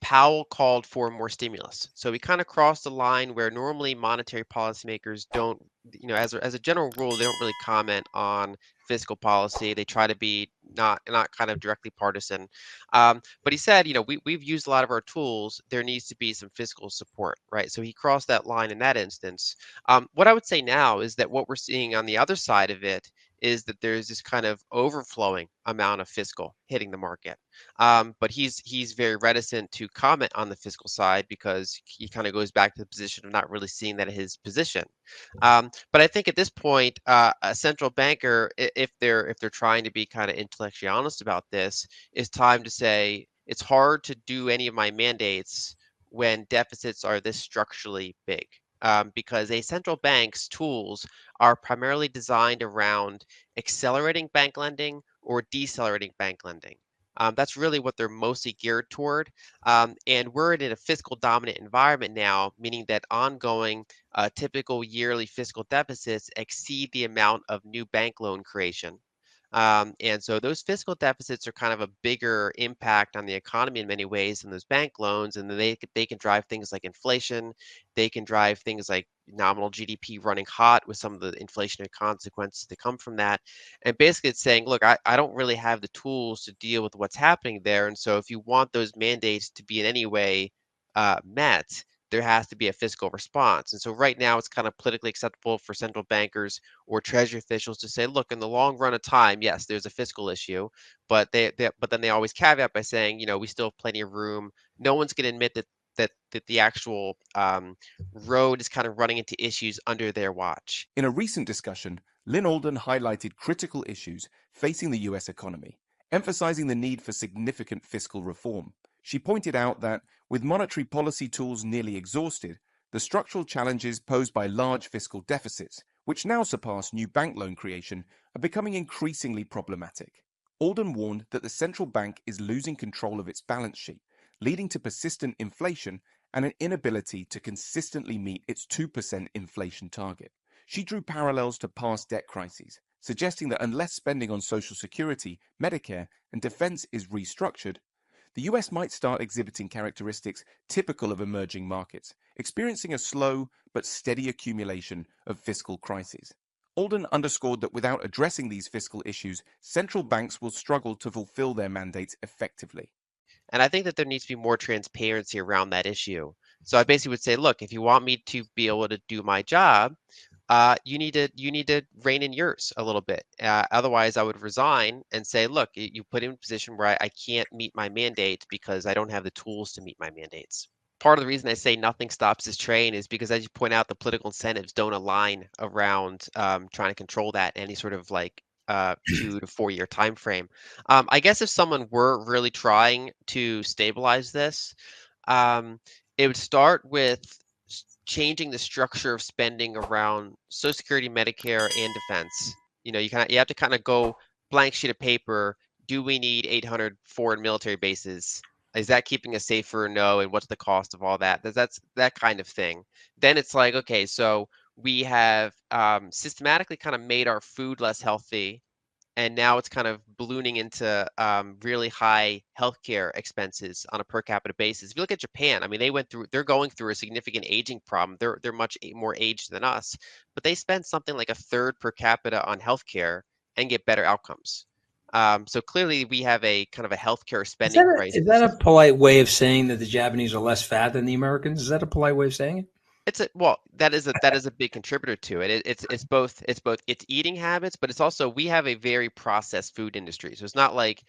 Powell called for more stimulus. So we kind of crossed the line where normally monetary policymakers don't, as a general rule, they don't really comment on fiscal policy. They try to be not kind of directly partisan. But he said, we've used a lot of our tools. There needs to be some fiscal support, right? So he crossed that line in that instance. What I would say now is that what we're seeing on the other side of it is that there's this kind of overflowing amount of fiscal hitting the market. But he's very reticent to comment on the fiscal side because he kind of goes back to the position of not really seeing that his position. But I think at this point, a central banker, if they're trying to be kind of intellectually honest about this, is time to say it's hard to do any of my mandates when deficits are this structurally big. Because a central bank's tools are primarily designed around accelerating bank lending or decelerating bank lending. That's really what they're mostly geared toward. And we're in a fiscal dominant environment now, meaning that ongoing typical yearly fiscal deficits exceed the amount of new bank loan creation. And so those fiscal deficits are kind of a bigger impact on the economy in many ways than those bank loans. And then they can drive things like inflation. They can drive things like nominal GDP running hot with some of the inflationary consequences that come from that. And basically it's saying, look, I don't really have the tools to deal with what's happening there. And so if you want those mandates to be in any way met, there has to be a fiscal response. And so right now it's kind of politically acceptable for central bankers or treasury officials to say, look, in the long run of time, yes, there's a fiscal issue, but but then they always caveat by saying, we still have plenty of room. No one's going to admit that the actual road is kind of running into issues under their watch. In a recent discussion, Lyn Alden highlighted critical issues facing the US economy, emphasizing the need for significant fiscal reform. She pointed out that, with monetary policy tools nearly exhausted, the structural challenges posed by large fiscal deficits, which now surpass new bank loan creation, are becoming increasingly problematic. Alden warned that the central bank is losing control of its balance sheet, leading to persistent inflation and an inability to consistently meet its 2% inflation target. She drew parallels to past debt crises, suggesting that unless spending on Social Security, Medicare, and defense is restructured, the US might start exhibiting characteristics typical of emerging markets, experiencing a slow but steady accumulation of fiscal crises. Alden underscored that without addressing these fiscal issues, central banks will struggle to fulfill their mandates effectively. And I think that there needs to be more transparency around that issue. So I basically would say, look, if you want me to be able to do my job, you need to rein in yours a little bit. Otherwise, I would resign and say, look, you put me in a position where I can't meet my mandate because I don't have the tools to meet my mandates. Part of the reason I say nothing stops this train is because, as you point out, the political incentives don't align around trying to control that any sort of like 2 to 4 year time frame. I guess if someone were really trying to stabilize this, um, it would start with changing the structure of spending around Social Security, Medicare, and defense. You have to kind of go blank sheet of paper. Do we need 800 foreign military bases? Is that keeping us safer? No. And what's the cost of all that? That's that kind of thing. Then it's like, okay, so we have systematically kind of made our food less healthy, and now it's kind of ballooning into really high healthcare expenses on a per capita basis. If you look at Japan, I mean, they're going through a significant aging problem. They're much more aged than us, but they spend something like a third per capita on healthcare and get better outcomes. So clearly, we have a kind of a healthcare spending Is that a crisis. polite way of saying that the Japanese are less fat than the Americans? Is that a polite way of saying it? That is a big contributor to it. It's eating habits, but it's also we have a very processed food industry. So it's not like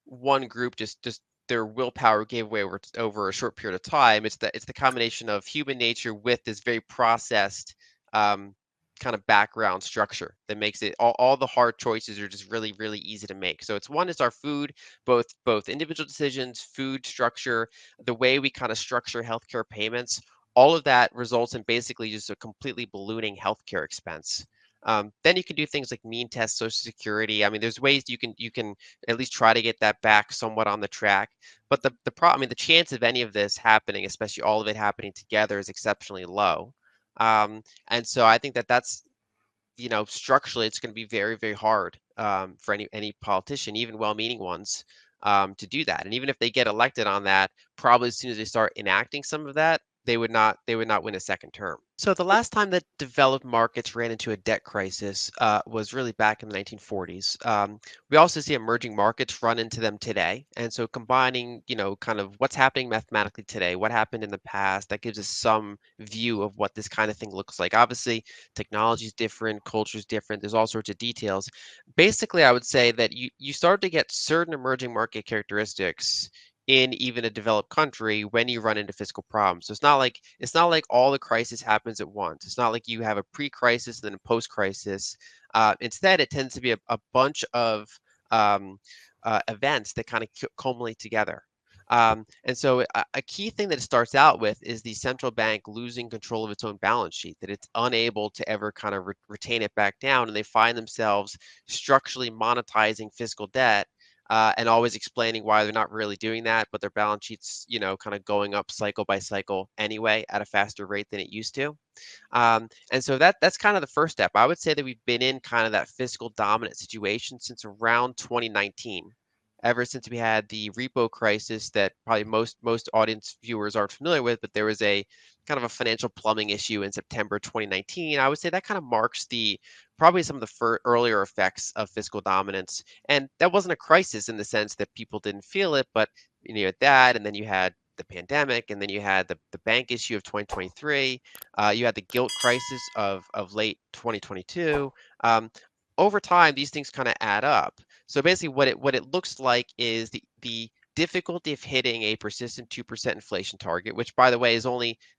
one group just their willpower gave way over a short period of time. It's the combination of human nature with this very processed um, kind of background structure that makes it all the hard choices are just really really easy to make. So it's our food, both individual decisions, food structure, the way we kind of structure healthcare payments, all of that results in basically just a completely ballooning healthcare expense. Then you can do things like mean test Social Security. I mean, there's ways you can at least try to get that back somewhat on the track. But the problem, I mean, the chance of any of this happening, especially all of it happening together, is exceptionally low. And so I think that's structurally it's going to be very very hard for any politician, even well-meaning ones, to do that. And even if they get elected on that, probably as soon as they start enacting some of that, they would not win a second term. So the last time that developed markets ran into a debt crisis was really back in the 1940s. We also see emerging markets run into them today, and so combining, kind of what's happening mathematically today, what happened in the past, that gives us some view of what this kind of thing looks like. Obviously, technology is different, culture is different. There's all sorts of details. Basically, I would say that you start to get certain emerging market characteristics in even a developed country when you run into fiscal problems. So it's not like all the crisis happens at once. It's not like you have a pre-crisis and then a post-crisis. Instead, it tends to be a bunch of um, events that kind of culminate together. And so a key thing that it starts out with is the central bank losing control of its own balance sheet, that it's unable to ever kind of retain it back down, and they find themselves structurally monetizing fiscal debt, and always explaining why they're not really doing that, but their balance sheets, kind of going up cycle by cycle anyway at a faster rate than it used to. And so that's kind of the first step. I would say that we've been in kind of that fiscal dominant situation since around 2019. Ever since we had the repo crisis that probably most audience viewers aren't familiar with, but there was a kind of a financial plumbing issue in September 2019. I would say that kind of marks the probably some of the earlier effects of fiscal dominance. And that wasn't a crisis in the sense that people didn't feel it, but you had that, and then you had the pandemic, and then you had the bank issue of 2023. You had the gilt crisis of late 2022. Um, Over time, these things kind of add up. So basically, what it looks like is the difficulty of hitting a persistent 2% inflation target, which, by the way,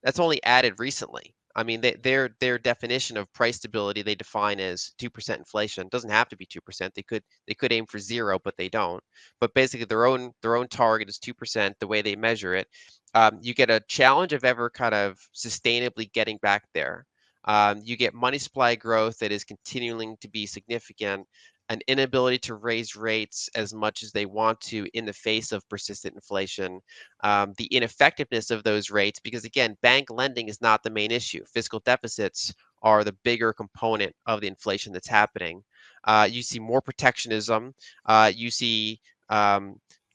that's only added recently. I mean, their definition of price stability they define as 2% inflation. It doesn't have to be 2%. They could aim for zero, but they don't. But basically, their own target is 2%. The way they measure it, you get a challenge of ever kind of sustainably getting back there. You get money supply growth that is continuing to be significant, an inability to raise rates as much as they want to in the face of persistent inflation, the ineffectiveness of those rates, because again, bank lending is not the main issue. Fiscal deficits are the bigger component of the inflation that's happening. You see more protectionism. You see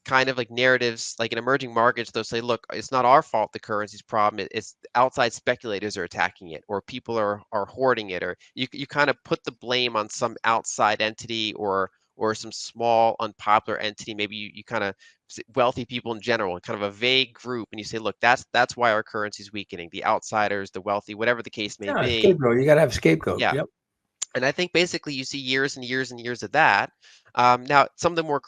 kind of like narratives like in emerging markets, they'll say, look, it's not our fault the currency's problem, it's outside speculators are attacking it, or people are hoarding it, or you kind of put the blame on some outside entity, or some small unpopular entity, maybe you kind of wealthy people in general, kind of a vague group, and you say, look, that's why our currency is weakening, the outsiders, the wealthy, whatever the case may Yeah, be. scapegoat. You got to have a scapegoat. Yeah. Yep. And I think basically you see years and years and years of that. Now, some of the more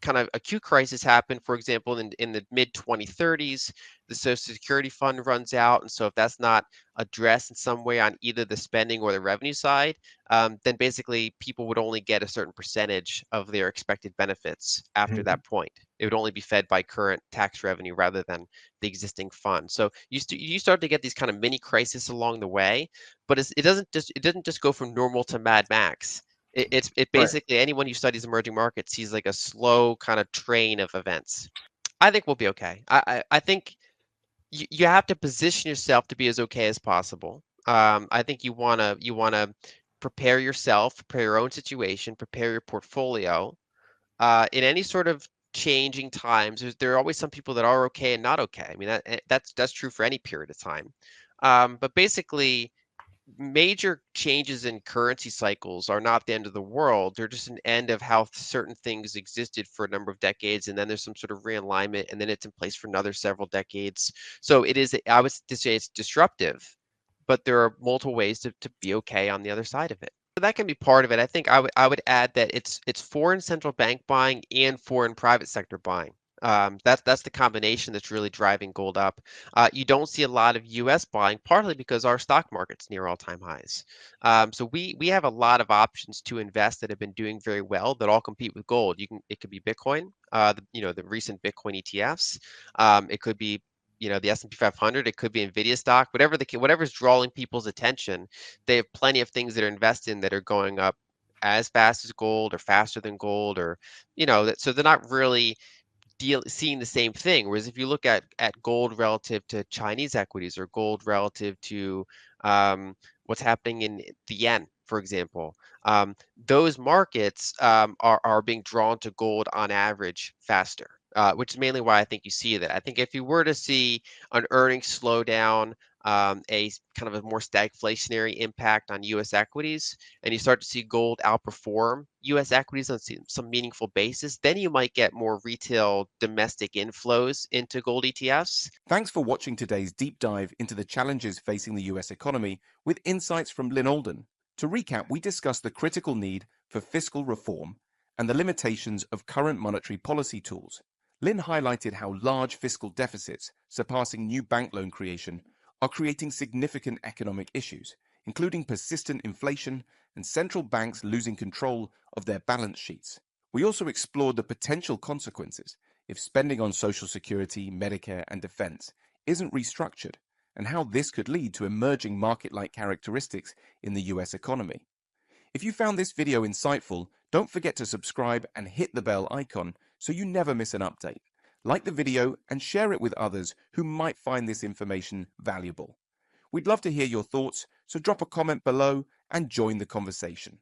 kind of acute crisis happened, for example, in the mid 2030s, the Social Security fund runs out. And so if that's not addressed in some way on either the spending or the revenue side, then basically people would only get a certain percentage of their expected benefits after Mhm. that point. It would only be fed by current tax revenue rather than the existing fund. So you start to get these kind of mini crises along the way, but it doesn't just go from normal to Mad Max. It Right. basically, anyone who studies emerging markets sees like a slow kind of train of events. I think we'll be okay. I think you have to position yourself to be as okay as possible. I think you wanna prepare yourself, prepare your own situation, prepare your portfolio. In any sort of changing times, there are always some people that are okay and not okay. I mean that's true for any period of time. But basically, major changes in currency cycles are not the end of the world. They're just an end of how certain things existed for a number of decades, and then there's some sort of realignment, and then it's in place for another several decades. So it is, I would say it's disruptive, but there are multiple ways to be okay on the other side of it. So that can be part of it. I think I would add that it's foreign central bank buying and foreign private sector buying. That's the combination that's really driving gold up. You don't see a lot of U.S. buying, partly because our stock market's near all-time highs. So we have a lot of options to invest that have been doing very well that all compete with gold. It could be Bitcoin, the recent Bitcoin ETFs. It could be the S&P 500. It could be Nvidia stock. Whatever's drawing people's attention, they have plenty of things that are invested in that are going up as fast as gold or faster than gold, or so they're not really seeing the same thing. Whereas if you look at gold relative to Chinese equities, or gold relative to what's happening in the yen, for example, those markets are being drawn to gold on average faster, which is mainly why I think you see that. I think if you were to see an earnings slowdown, kind of a more stagflationary impact on U.S. equities, and you start to see gold outperform U.S. equities on some meaningful basis, then you might get more retail domestic inflows into gold ETFs. Thanks for watching today's deep dive into the challenges facing the US economy with insights from Lyn Alden. To recap, we discussed the critical need for fiscal reform and the limitations of current monetary policy tools. Lyn highlighted how large fiscal deficits, surpassing new bank loan creation, are creating significant economic issues, including persistent inflation and central banks losing control of their balance sheets. We also explored the potential consequences if spending on Social Security, Medicare, and defense isn't restructured, and how this could lead to emerging market-like characteristics in the US economy. If you found this video insightful, don't forget to subscribe and hit the bell icon so you never miss an update. Like the video and share it with others who might find this information valuable. We'd love to hear your thoughts, so drop a comment below and join the conversation.